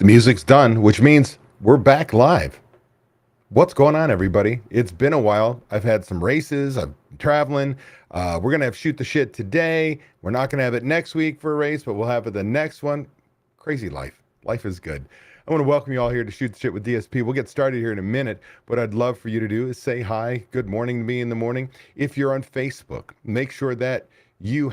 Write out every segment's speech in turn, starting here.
The music's done, which means we're back live. What's going on, everybody? It's been a while. I've had some races. I'm traveling. We're going to have Shoot the Shit today. We're not going to have it next week for a race, but we'll have it the next one. Crazy life. Life is good. I want to welcome you all here to Shoot the Shit with DSP. We'll get started here in a minute. What I'd love for you to do is say hi, good morning to me in the morning. If you're on Facebook, make sure that you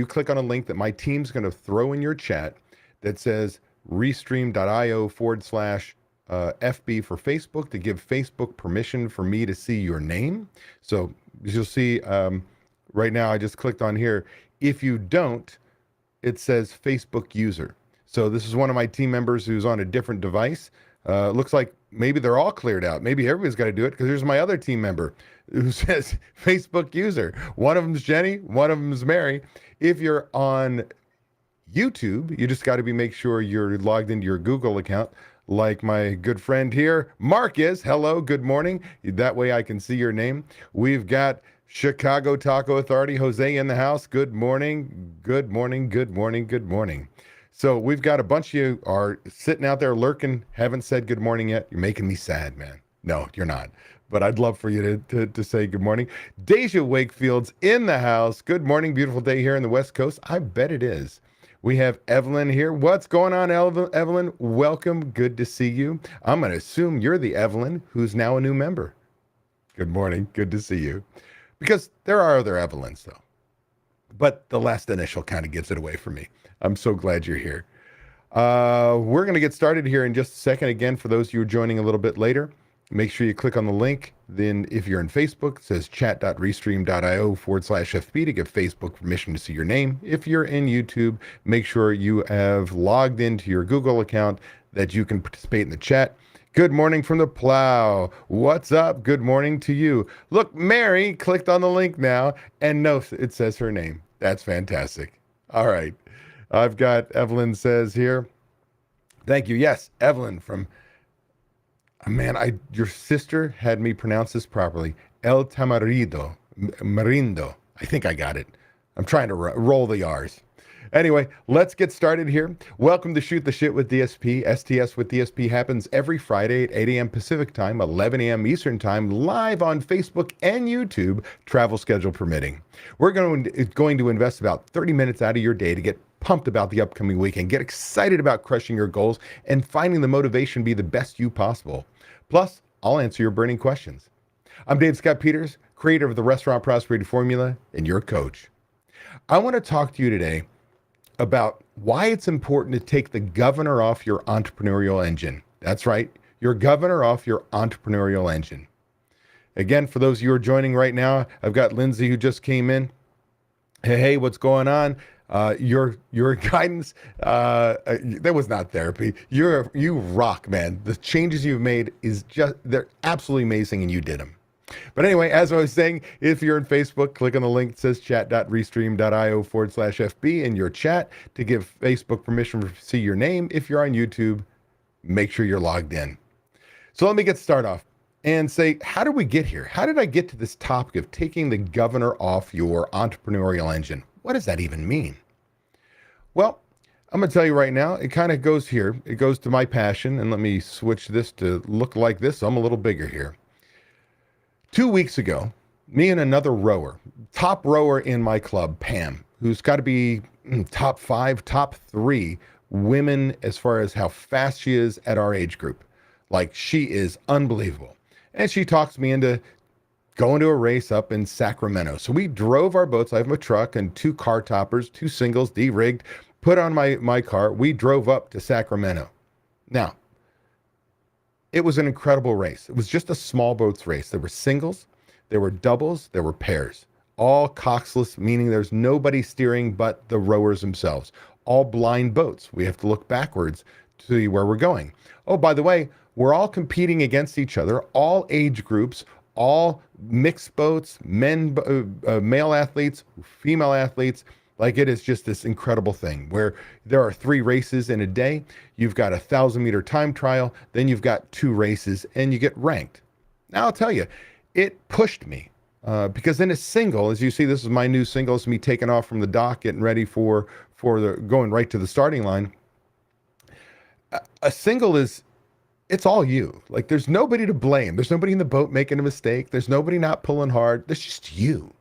click on a link that my team's going to throw in your chat that says restream.io/FB for Facebook to give Facebook permission for me to see your name. So as you'll see right now, I just clicked on here. If you don't, it says Facebook user. So this is one of my team members who's on a different device. Looks like maybe they're all cleared out. Maybe everybody's got to do it because here's my other team member who says Facebook user. One of them's Jenny, one of them's Mary. If you're on YouTube, you just got to make sure you're logged into your Google account like my good friend here, Mark is. Hello, good morning. That way I can see your name. We've got Chicago Taco Authority, Jose in the house. Good morning, good morning, good morning, good morning. So we've got a bunch of you are sitting out there lurking, haven't said good morning yet. You're making me sad, man. No, you're not. But I'd love for you to say good morning. Deja Wakefield's in the house. Good morning, beautiful day here in the West Coast. I bet it is. We have Evelyn here. What's going on, Evelyn? Welcome. Good to see you. I'm going to assume you're the Evelyn who's now a new member. Good morning. Good to see you. Because there are other Evelyns, though. But the last initial kind of gives it away for me. I'm so glad you're here. We're going to get started here in just a second. Again, for those of you who are joining a little bit later, make sure you click on the link. Then if you're in Facebook, it says chat.restream.io/FB to give Facebook permission to see your name. If you're in YouTube, make sure you have logged into your Google account that you can participate in the chat. Good morning from the plow. What's up? Good morning to you. Look, Mary clicked on the link now, and no, it says her name. That's fantastic. All right. I've got Evelyn says here. Thank you. Yes, Evelyn from... Man, your sister had me pronounce this properly. El Tamarindo. Marindo. I think I got it. I'm trying to roll the R's. Anyway, let's get started here. Welcome to Shoot the Shit with DSP. STS with DSP happens every Friday at 8 a.m. Pacific time, 11 a.m. Eastern time, live on Facebook and YouTube, travel schedule permitting. We're going to invest about 30 minutes out of your day to get pumped about the upcoming weekend, get excited about crushing your goals, and finding the motivation to be the best you possible. Plus, I'll answer your burning questions. I'm Dave Scott Peters, creator of the Restaurant Prosperity Formula, and your coach. I want to talk to you today about why it's important to take the governor off your entrepreneurial engine. That's right, your governor off your entrepreneurial engine. Again, for those of you who are joining right now, I've got Lindsay who just came in. Hey, what's going on? Your guidance, that was not therapy. You rock, man. The changes you've made they're absolutely amazing, and you did them. But anyway, as I was saying, if you're in Facebook, click on the link that says chat.restream.io/FB in your chat to give Facebook permission to see your name. If you're on YouTube, make sure you're logged in. So let me start off and say, how did we get here? How did I get to this topic of taking the governor off your entrepreneurial engine? What does that even mean? Well, I'm going to tell you right now, it kind of goes here. It goes to my passion, and let me switch this to look like this. So I'm a little bigger here. 2 weeks ago, me and another rower, top rower in my club, Pam, who's got to be top 5, top 3 women as far as how fast she is at our age group. Like, she is unbelievable. And she talks me into going to a race up in Sacramento. So we drove our boats. I have a truck and 2 car toppers, 2 singles, de-rigged, put on my car. We drove up to Sacramento. Now, it was an incredible race. It was just a small boats race. There were singles, there were doubles, there were pairs. All coxless, meaning there's nobody steering but the rowers themselves. All blind boats. We have to look backwards to see where we're going. Oh, by the way, we're all competing against each other, all age groups, all mixed boats, male athletes, female athletes. Like, it is just this incredible thing where there are 3 races in a day. You've got a 1,000-meter time trial. Then you've got 2 races and you get ranked. Now, I'll tell you, it pushed me because in a single, as you see, this is my new single. It's me taking off from the dock, getting ready for the going right to the starting line. A single is, it's all you. Like there's nobody to blame. There's nobody in the boat making a mistake. There's nobody not pulling hard. There's just you.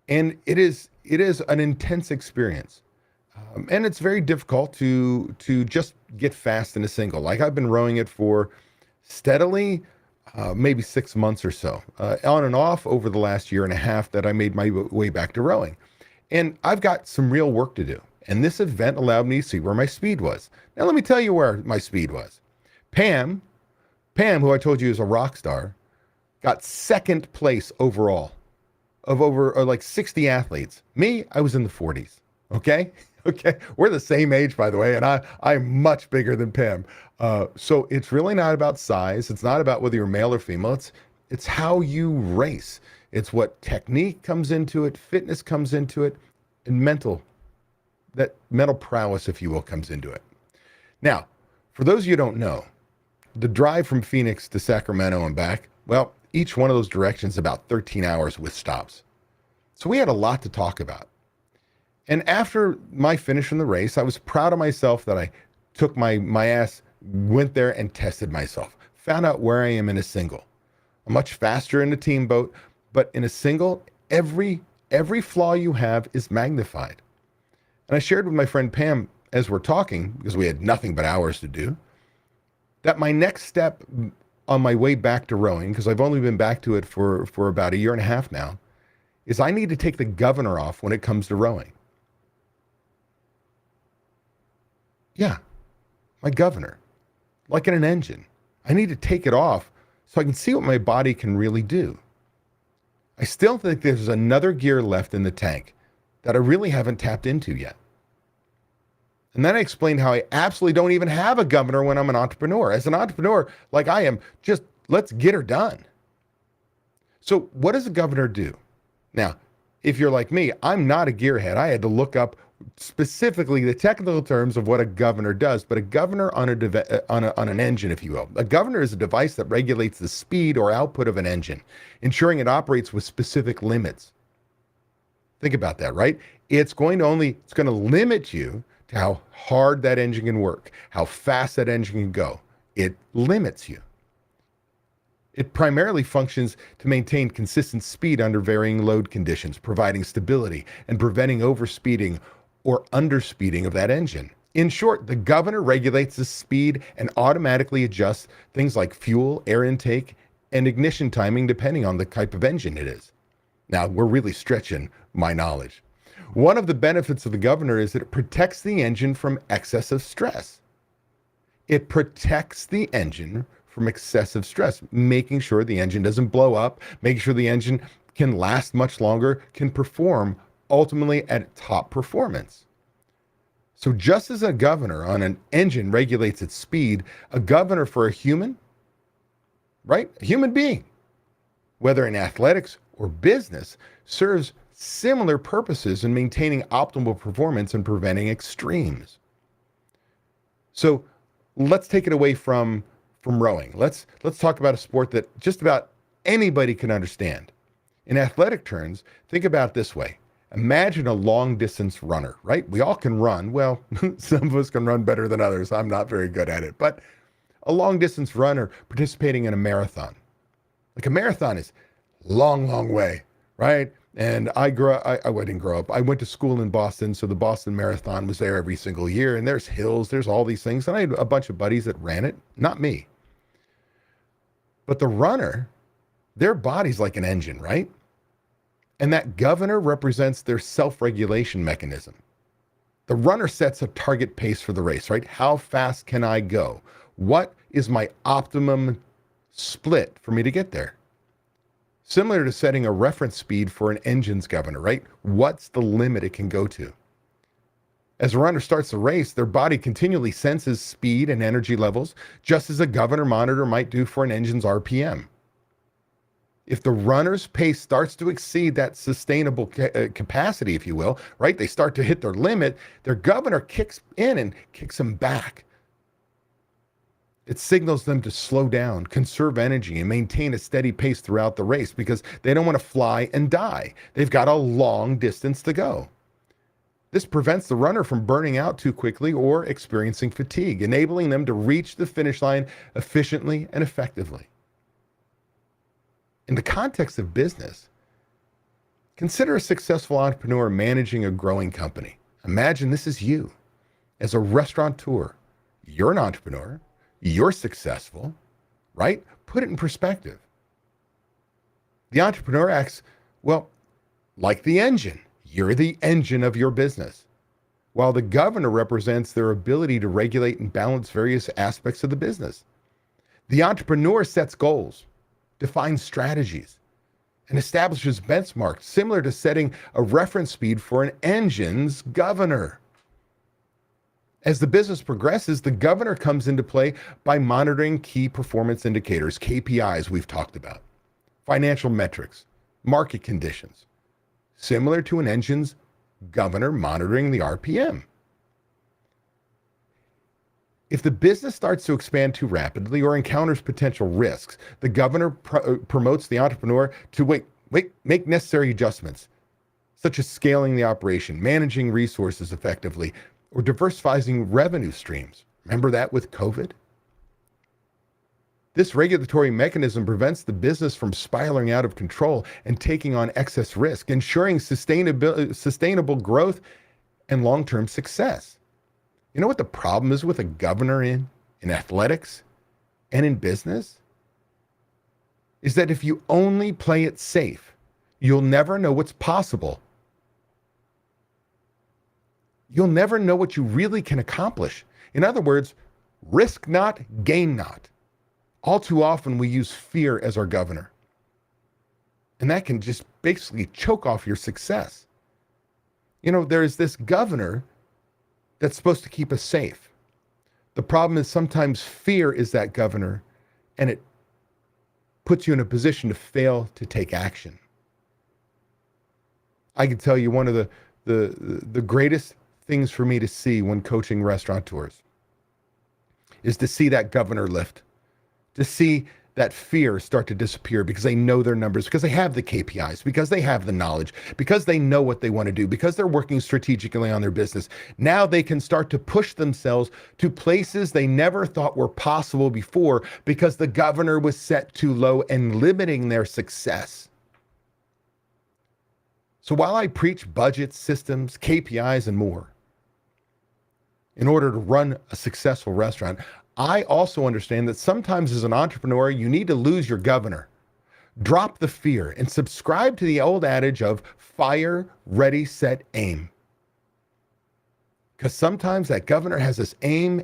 And it is an intense experience. And it's very difficult to just get fast in a single. Like I've been rowing it for steadily, maybe 6 months or so, on and off over the last year and a half that I made my way back to rowing. And I've got some real work to do. And this event allowed me to see where my speed was. Now, let me tell you where my speed was. Pam, who I told you is a rock star, got second place overall of over like 60 athletes. Me, I was in the 40s. Okay. Okay. We're the same age, by the way, and I'm much bigger than Pam. So it's really not about size. It's not about whether you're male or female. It's how you race. It's what technique comes into it, fitness comes into it, and that mental prowess, if you will, comes into it. Now, for those of you who don't know, the drive from Phoenix to Sacramento and back, well, each one of those directions about 13 hours with stops. So we had a lot to talk about. And after my finish in the race, I was proud of myself that I took my ass, went there and tested myself, found out where I am in a single. I'm much faster in a team boat, but in a single, every flaw you have is magnified. And I shared with my friend Pam as we're talking, because we had nothing but hours to do, that my next step on my way back to rowing, because I've only been back to it for about a year and a half now, is I need to take the governor off when it comes to rowing. Yeah, my governor, like in an engine. I need to take it off so I can see what my body can really do. I still think there's another gear left in the tank that I really haven't tapped into yet. And then I explained how I absolutely don't even have a governor when I'm an entrepreneur. As an entrepreneur, like I am, just let's get her done. So what does a governor do? Now, if you're like me, I'm not a gearhead. I had to look up specifically the technical terms of what a governor does, but a governor on an engine, if you will. A governor is a device that regulates the speed or output of an engine, ensuring it operates with specific limits. Think about that, right? It's going to limit you to how hard that engine can work, how fast that engine can go. It limits you. It primarily functions to maintain consistent speed under varying load conditions, providing stability and preventing overspeeding or underspeeding of that engine. In short, the governor regulates the speed and automatically adjusts things like fuel, air intake, and ignition timing depending on the type of engine it is. Now, we're really stretching my knowledge. One of the benefits of the governor is that it protects the engine from excessive stress. It protects the engine from excessive stress, making sure the engine doesn't blow up, making sure the engine can last much longer, can perform ultimately at top performance. So just as a governor on an engine regulates its speed, a governor for a human, right? A human being, whether in athletics or business, serves similar purposes in maintaining optimal performance and preventing extremes. So let's take it away from rowing. Let's talk about a sport that just about anybody can understand. In athletic terms, think about it this way. Imagine a long distance runner, right? We all can run. Well, some of us can run better than others. I'm not very good at it, but a long distance runner participating in a marathon. Like a marathon is long, long way, right? And I didn't grow up. I went to school in Boston, so the Boston Marathon was there every single year. And there's hills, there's all these things. And I had a bunch of buddies that ran it, not me. But the runner, their body's like an engine, right? And that governor represents their self-regulation mechanism. The runner sets a target pace for the race, right? How fast can I go? What is my optimum split for me to get there? Similar to setting a reference speed for an engine's governor, right? What's the limit it can go to? As a runner starts the race, their body continually senses speed and energy levels, just as a governor monitor might do for an engine's RPM. If the runner's pace starts to exceed that sustainable capacity, if you will, right? They start to hit their limit, their governor kicks in and kicks them back. It signals them to slow down, conserve energy, and maintain a steady pace throughout the race because they don't want to fly and die. They've got a long distance to go. This prevents the runner from burning out too quickly or experiencing fatigue, enabling them to reach the finish line efficiently and effectively. In the context of business, consider a successful entrepreneur managing a growing company. Imagine this is you as a restaurateur. You're an entrepreneur. You're successful, right? Put it in perspective. The entrepreneur acts, well, like the engine. You're the engine of your business, while the governor represents their ability to regulate and balance various aspects of the business. The entrepreneur sets goals, defines strategies, and establishes benchmarks similar to setting a reference speed for an engine's governor. As the business progresses, the governor comes into play by monitoring key performance indicators, KPIs we've talked about, financial metrics, market conditions, similar to an engine's governor monitoring the RPM. If the business starts to expand too rapidly or encounters potential risks, the governor promotes the entrepreneur to make necessary adjustments, such as scaling the operation, managing resources effectively, or diversifying revenue streams. Remember that with COVID? This regulatory mechanism prevents the business from spiraling out of control and taking on excess risk, ensuring sustainable growth and long-term success. You know what the problem is with a governor in athletics and in business? Is that if you only play it safe, you'll never know what's possible. You'll never know what you really can accomplish. In other words, risk not, gain not. All too often, we use fear as our governor. And that can just basically choke off your success. You know, there's this governor that's supposed to keep us safe. The problem is sometimes fear is that governor, and it puts you in a position to fail to take action. I can tell you one of the greatest things for me to see when coaching restaurateurs is to see that governor lift. To see that fear start to disappear because they know their numbers, because they have the KPIs, because they have the knowledge, because they know what they want to do, because they're working strategically on their business. Now they can start to push themselves to places they never thought were possible before because the governor was set too low and limiting their success. So while I preach budgets, systems, KPIs, and more in order to run a successful restaurant, I also understand that sometimes as an entrepreneur, you need to lose your governor. Drop the fear and subscribe to the old adage of fire, ready, set, aim. Because sometimes that governor has this aim,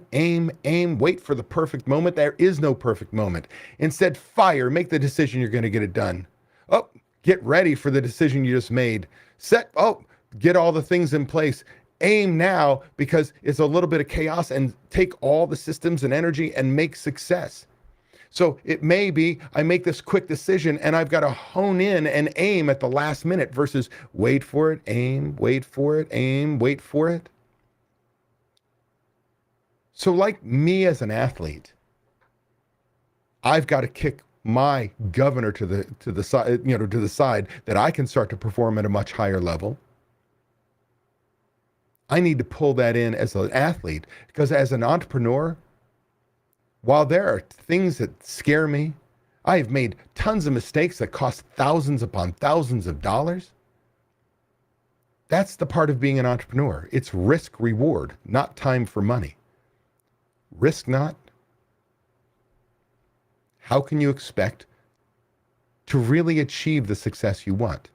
wait for the perfect moment. There is no perfect moment. Instead, fire, make the decision you're going to get it done. Oh, get ready for the decision you just made. Set, get all the things in place. Aim now because it's a little bit of chaos and take all the systems and energy and make success. So it may be I make this quick decision and I've got to hone in and aim at the last minute versus wait for it, aim, wait for it, aim, wait for it. So like me as an athlete, I've got to kick my governor to the side, to the side that I can start to perform at a much higher level. I need to pull that in as an athlete because as an entrepreneur, while there are things that scare me, I have made tons of mistakes that cost thousands upon thousands of dollars. That's the part of being an entrepreneur. It's risk reward, not time for money. Risk not. How can you expect to really achieve the success you want?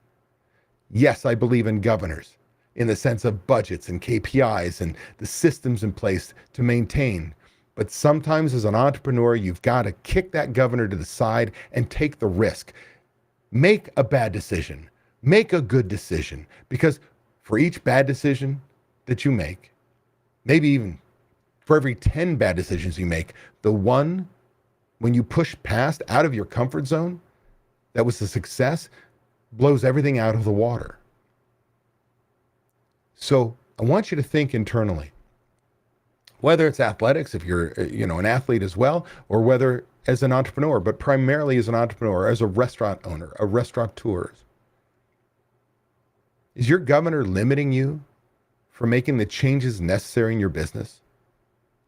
Yes, I believe in governors in the sense of budgets and KPIs and the systems in place to maintain. But sometimes as an entrepreneur, you've got to kick that governor to the side and take the risk. Make a bad decision. Make a good decision. Because for each bad decision that you make, maybe even for every 10 bad decisions you make, the one when you push past out of your comfort zone, that was a success, blows everything out of the water. So I want you to think internally, whether it's athletics, if you're an athlete as well, or whether as an entrepreneur, but primarily as an entrepreneur, as a restaurant owner, a restaurateur. Is your governor limiting you from making the changes necessary in your business,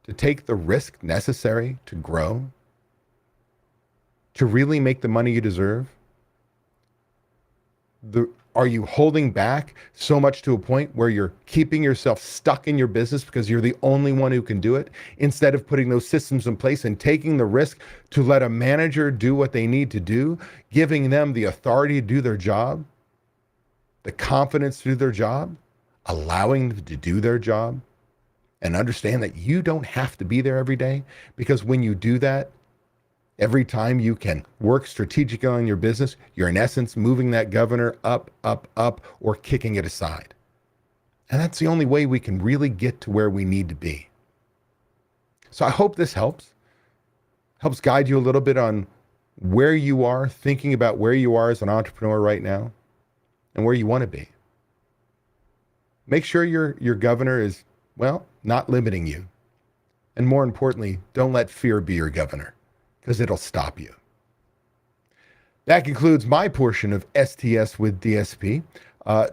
to take the risk necessary to grow, to really make the money you deserve? Are you holding back so much to a point where you're keeping yourself stuck in your business because you're the only one who can do it, instead of putting those systems in place and taking the risk to let a manager do what they need to do, giving them the authority to do their job, the confidence to do their job, allowing them to do their job, and understand that you don't have to be there every day? Because when you do that, every time you can work strategically on your business, you're in essence moving that governor up, up, up, or kicking it aside. And that's the only way we can really get to where we need to be. So I hope this helps guide you a little bit on where you are, thinking about where you are as an entrepreneur right now and where you want to be. Make sure your governor is, well, not limiting you. And more importantly, don't let fear be your governor, because it'll stop you. That concludes my portion of STS with DSP.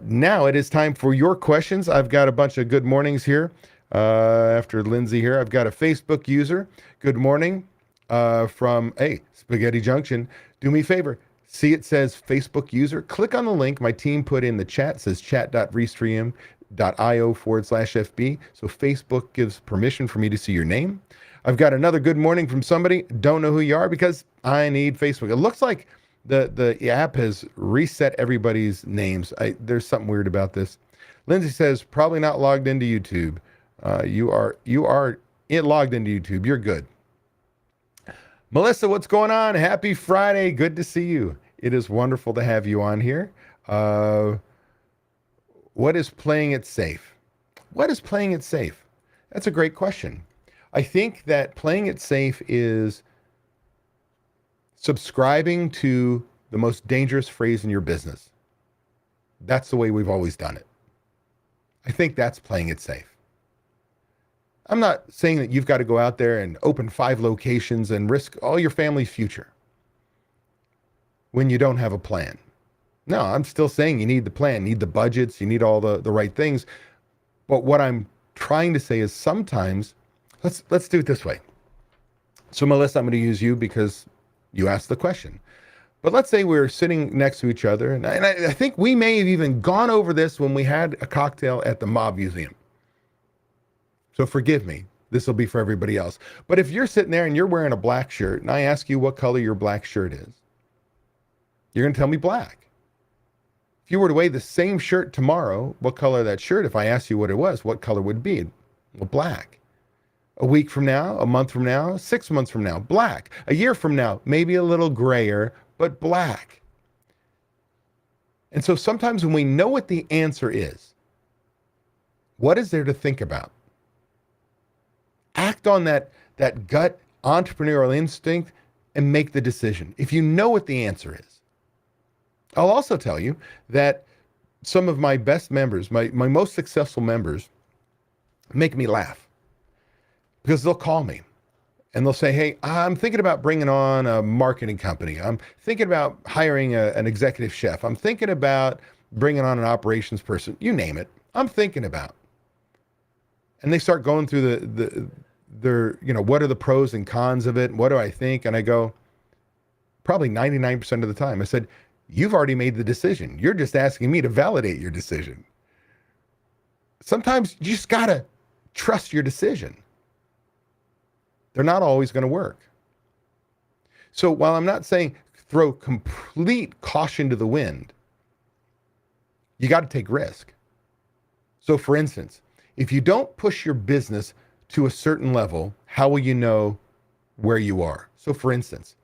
Now it is time for your questions. I've got a bunch of good mornings here. After Lindsay here, I've got a Facebook user. Good morning from Spaghetti Junction. Do me a favor. See, it says Facebook user. Click on the link my team put in the chat. It says chat.restream.io/FB. So Facebook gives permission for me to see your name. I've got another good morning from somebody. Don't know who you are because I need Facebook. It looks like the app has reset everybody's names. There's something weird about this. Lindsay says, probably not logged into YouTube. You are logged into YouTube. You're good. Melissa, what's going on? Happy Friday. Good to see you. It is wonderful to have you on here. What is playing it safe? What is playing it safe? That's a great question. I think that playing it safe is subscribing to the most dangerous phrase in your business. That's the way we've always done it. I think that's playing it safe. I'm not saying that you've got to go out there and open 5 locations and risk all your family's future when you don't have a plan. No, I'm still saying you need the plan, need the budgets, you need all the right things. But what I'm trying to say is sometimes, let's do it this way. So Melissa, I'm going to use you because you asked the question. But let's say we're sitting next to each other, and I think we may have even gone over this when we had a cocktail at the Mob Museum. So forgive me. This will be for everybody else. But if you're sitting there and you're wearing a black shirt, and I ask you what color your black shirt is, you're going to tell me black. If you were to wear the same shirt tomorrow, what color that shirt, if I asked you what it was, what color would it be? Well, black. A week from now, a month from now, 6 months from now, black. A year from now, maybe a little grayer, but black. And so sometimes when we know what the answer is, what is there to think about? Act on that gut entrepreneurial instinct and make the decision if you know what the answer is. I'll also tell you that some of my best members, my most successful members, make me laugh because they'll call me and they'll say, hey, I'm thinking about bringing on a marketing company. I'm thinking about hiring an executive chef. I'm thinking about bringing on an operations person. You name it. I'm thinking about. And they start going through their, what are the pros and cons of it? What do I think? And I go, probably 99% of the time, I said, you've already made the decision. You're just asking me to validate your decision. Sometimes you just got to trust your decision. They're not always going to work. So while I'm not saying throw complete caution to the wind, you got to take risk. So for instance, if you don't push your business to a certain level, how will you know where you are? So for instance,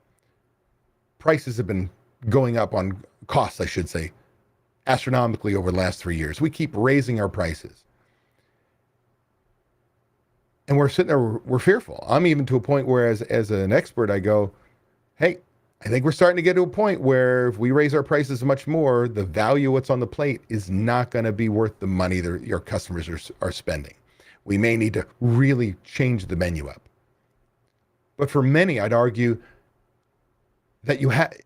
prices have been going up on costs, I should say, astronomically over the last 3 years. We keep raising our prices. And we're sitting there, we're fearful. I'm even to a point where as an expert, I go, hey, I think we're starting to get to a point where if we raise our prices much more, the value of what's on the plate is not going to be worth the money that your customers are spending. We may need to really change the menu up. But for many, I'd argue that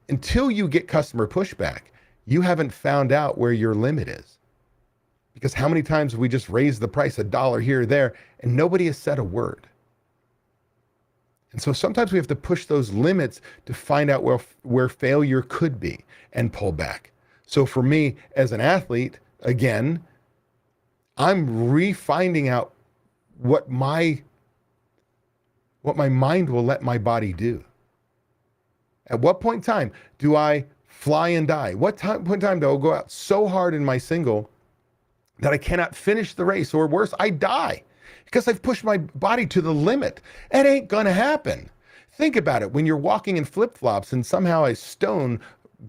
until you get customer pushback, you haven't found out where your limit is. Because how many times have we just raised the price $1 here or there and nobody has said a word? And so sometimes we have to push those limits to find out where failure could be and pull back. So for me as an athlete, again, I'm refinding out what my mind will let my body do. At what point in time do I fly and die? Point in time do I go out so hard in my single that I cannot finish the race, or worse, I die because I've pushed my body to the limit? It ain't gonna happen. Think about it. When you're walking in flip-flops and somehow a stone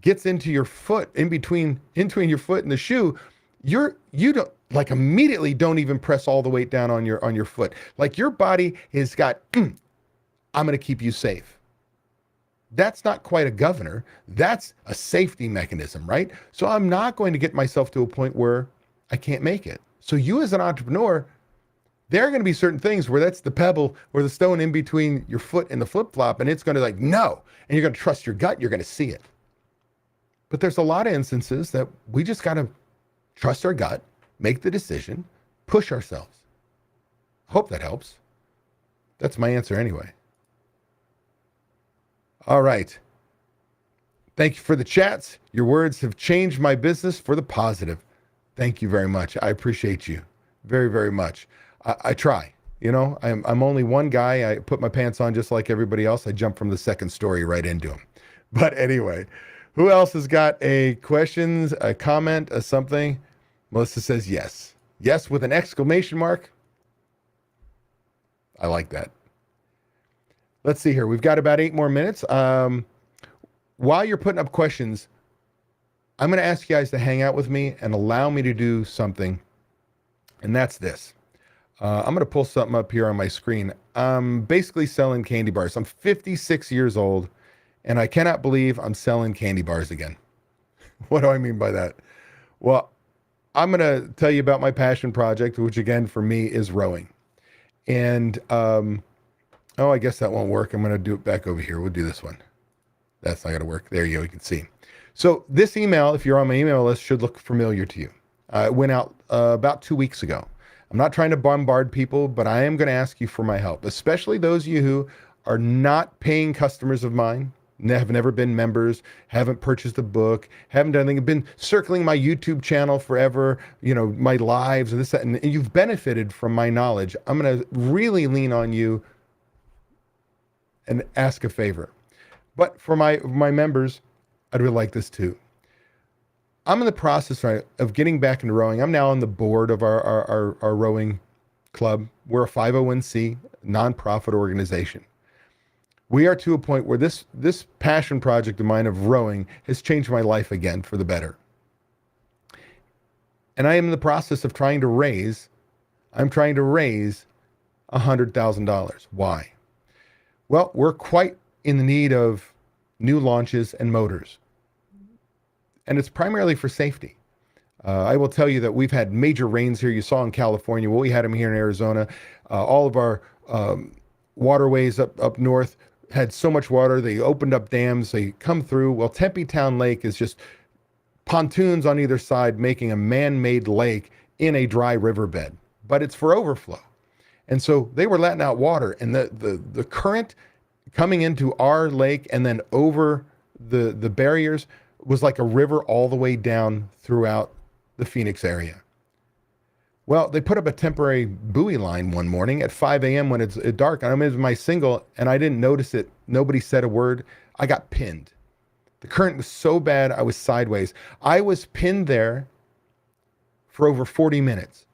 gets into your foot, in between your foot and the shoe, you don't like immediately don't even press all the weight down on your foot. Like your body has got, I'm gonna keep you safe. That's not quite a governor. That's a safety mechanism, right? So I'm not going to get myself to a point where I can't make it. So you as an entrepreneur, there are going to be certain things where that's the pebble or the stone in between your foot and the flip-flop, and it's going to like, no. And you're going to trust your gut. You're going to see it. But there's a lot of instances that we just got to trust our gut, make the decision, push ourselves. Hope that helps. That's my answer anyway. All right. Thank you for the chats. Your words have changed my business for the positive. Thank you very much. I appreciate you very, very much. I try. You know, I'm only one guy. I put my pants on just like everybody else. I jump from the second story right into them. But anyway, who else has got a questions, a comment, a something? Melissa says yes. Yes with an exclamation mark. I like that. Let's see here. We've got about 8 more minutes. While you're putting up questions, I'm going to ask you guys to hang out with me and allow me to do something. And that's this. I'm going to pull something up here on my screen. I'm basically selling candy bars. I'm 56 years old, and I cannot believe I'm selling candy bars again. What do I mean by that? Well, I'm going to tell you about my passion project, which again, for me, is rowing. And, oh, I guess that won't work. I'm going to do it back over here. We'll do this one. That's not going to work. There you go. You can see. So this email, if you're on my email list, should look familiar to you. It went out about 2 weeks ago. I'm not trying to bombard people, but I am going to ask you for my help, especially those of you who are not paying customers of mine, have never been members, haven't purchased a book, haven't done anything, have been circling my YouTube channel forever, you know, my lives and this, that, and you've benefited from my knowledge. I'm going to really lean on you and ask a favor. But for my members, I'd really like this too. I'm in the process of getting back into rowing. I'm now on the board of our rowing club. We're a 501c nonprofit organization. We are to a point where this passion project of mine of rowing has changed my life again for the better. And I am in the process of trying to raise $100,000. Why? Well, we're quite in the need of new launches and motors. And it's primarily for safety. I will tell you that we've had major rains here. You saw in California. Well, we had them here in Arizona. All of our waterways up north had so much water. They opened up dams. They come through. Well, Tempe Town Lake is just pontoons on either side making a man-made lake in a dry riverbed. But it's for overflow. And so they were letting out water. And the current coming into our lake and then over the barriers was like a river all the way down throughout the Phoenix area. Well, they put up a temporary buoy line one morning at 5 a.m. when it's dark. And I'm in my single and I didn't notice it. Nobody said a word. I got pinned. The current was so bad, I was sideways. I was pinned there for over 40 minutes.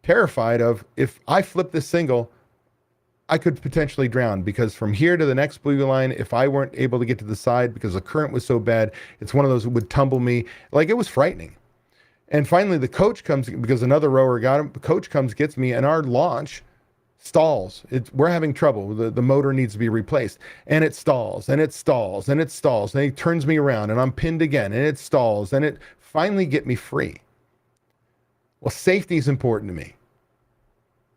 Terrified of if I flip this single, I could potentially drown, because from here to the next buoy line, if I weren't able to get to the side because the current was so bad, it's one of those that would tumble me. Like, it was frightening. And finally the coach comes, because another rower got him. The coach comes, gets me, and our launch stalls. We're having trouble. The motor needs to be replaced, and it stalls and it stalls and it stalls. And he turns me around and I'm pinned again, and it stalls, and it finally get me free. Well, safety is important to me.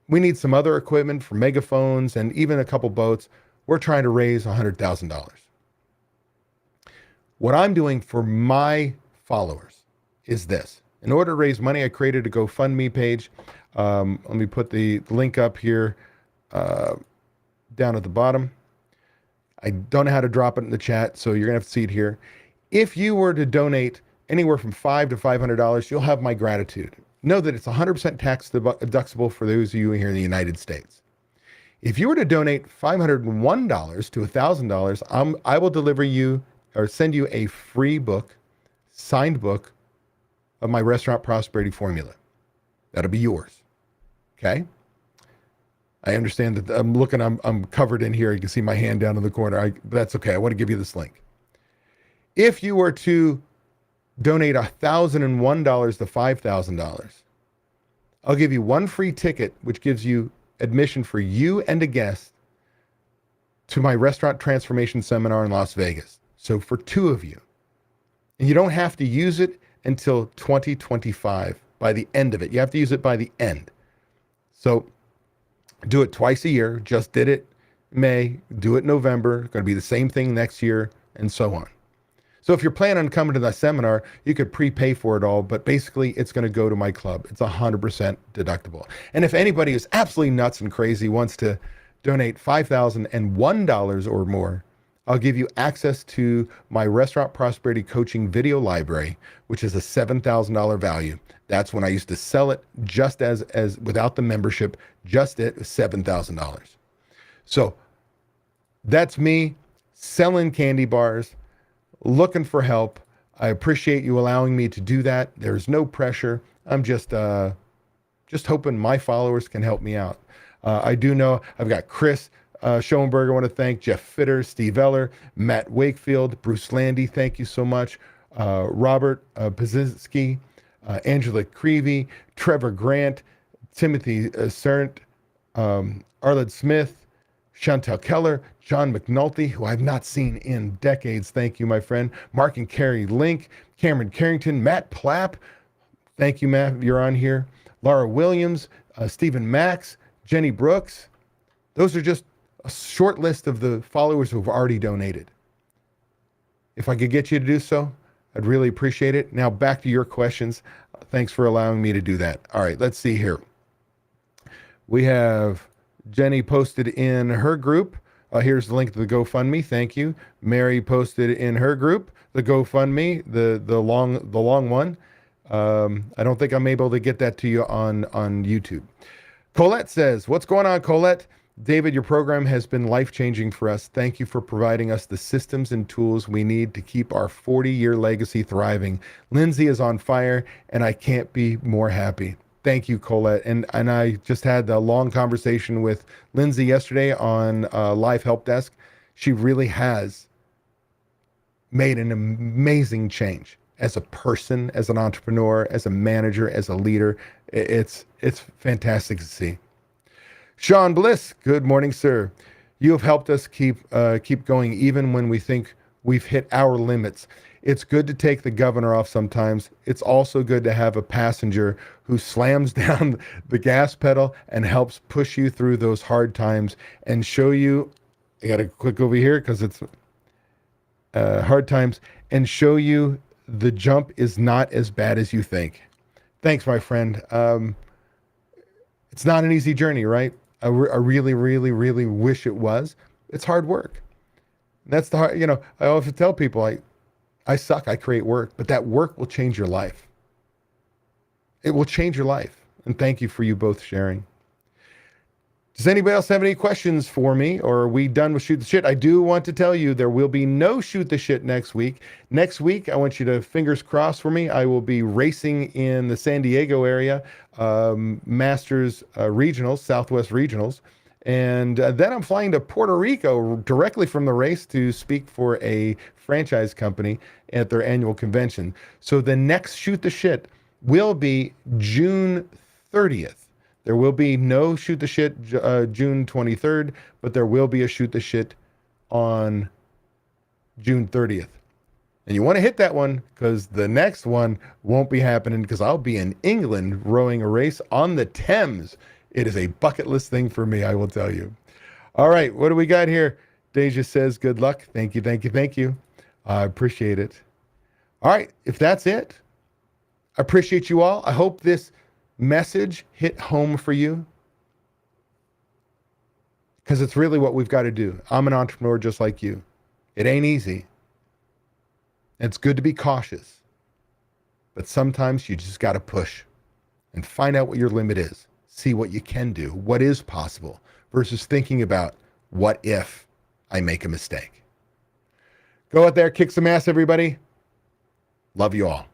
We need some other equipment for megaphones and even a couple boats. We're trying to raise $100,000. What I'm doing for my followers is this, In order to raise money, I created a GoFundMe page. Let me put the link up here down at the bottom. I don't know how to drop it in the chat, so you're going to have to see it here. If you were to donate anywhere from $5 to $500, you'll have my gratitude. Know that it's 100% tax deductible for those of you here in the United States. If you were to donate $501 to $1,000, I will deliver you or send you a free book, signed book of my restaurant prosperity formula. That'll be yours. Okay? I understand that I'm covered in here. You can see my hand down in the corner. That's okay. I want to give you this link. If you were to donate $1,001 to $5,000, I'll give you one free ticket, which gives you admission for you and a guest to my restaurant transformation seminar in Las Vegas. So for two of you. And you don't have to use it until 2025, by the end of it. You have to use it by the end. So do it twice a year. Just did it May, do it November. Going to be the same thing next year, and so on. So if you're planning on coming to the seminar, you could prepay for it all, but basically it's going to go to my club. It's 100% deductible. And if anybody is absolutely nuts and crazy, wants to donate $5,001 or more, I'll give you access to my Restaurant Prosperity Coaching video library, which is a $7,000 value. That's when I used to sell it just as without the membership, just at $7,000. So that's me selling candy bars, looking for help. I appreciate you allowing me to do that. There's no pressure. I'm just hoping my followers can help me out. I do know I've got Chris Schoenberg, I want to thank, Jeff Fitter, Steve Eller, Matt Wakefield, Bruce Landy, thank you so much, Robert Pazinski, Angela Creevy, Trevor Grant, Timothy Cerndt, Arled Smith, Chantel Keller, John McNulty, who I've not seen in decades, thank you, my friend, Mark and Carrie Link, Cameron Carrington, Matt Plapp, thank you, Matt, you're on here, Laura Williams, Stephen Max, Jenny Brooks. Those are just a short list of the followers who have already donated. If I could get you to do so, I'd really appreciate it. Now back to your questions. Thanks for allowing me to do that. All right, let's see here. We have Jenny posted in her group. Here's the link to the GoFundMe. Thank you. Mary posted in her group the GoFundMe, the long one. I don't think I'm able to get that to you on YouTube. Colette says, "What's going on, Colette? David, your program has been life-changing for us. Thank you for providing us the systems and tools we need to keep our 40-year legacy thriving. Lindsay is on fire, and I can't be more happy." Thank you, Colette. And I just had a long conversation with Lindsay yesterday on Live Help Desk. She really has made an amazing change as a person, as an entrepreneur, as a manager, as a leader. It's fantastic to see. Sean Bliss, good morning, sir. You have helped us keep going even when we think we've hit our limits. It's good to take the governor off sometimes. It's also good to have a passenger who slams down the gas pedal and helps push you through those hard times and show you, I got to click over here because it's hard times, and show you the jump is not as bad as you think. Thanks, my friend. It's not an easy journey, right? I really, really, really wish it was. It's hard work. That's the hard, I always tell people, I suck, I create work, but that work will change your life. It will change your life. And thank you for you both sharing. Does anybody else have any questions for me, or are we done with Shoot the Shit? I do want to tell you there will be no Shoot the Shit next week. Next week, I want you to fingers crossed for me. I will be racing in the San Diego area, Masters Regionals, Southwest Regionals. And then I'm flying to Puerto Rico directly from the race to speak for a franchise company at their annual convention. So the next Shoot the Shit will be June 30th. There will be no Shoot the Shit June 23rd, but there will be a Shoot the Shit on June 30th. And you want to hit that one because the next one won't be happening because I'll be in England rowing a race on the Thames. It is a bucket list thing for me, I will tell you. All right, what do we got here? Deja says, good luck. Thank you, thank you, thank you. I appreciate it. All right, if that's it, I appreciate you all. I hope this message hit home for you, because it's really what we've got to do. I'm an entrepreneur just like you. It ain't easy. It's good to be cautious, but sometimes you just got to push and find out what your limit is. See what you can do, what is possible, versus thinking about what if I make a mistake. Go out there, kick some ass, everybody. Love you all.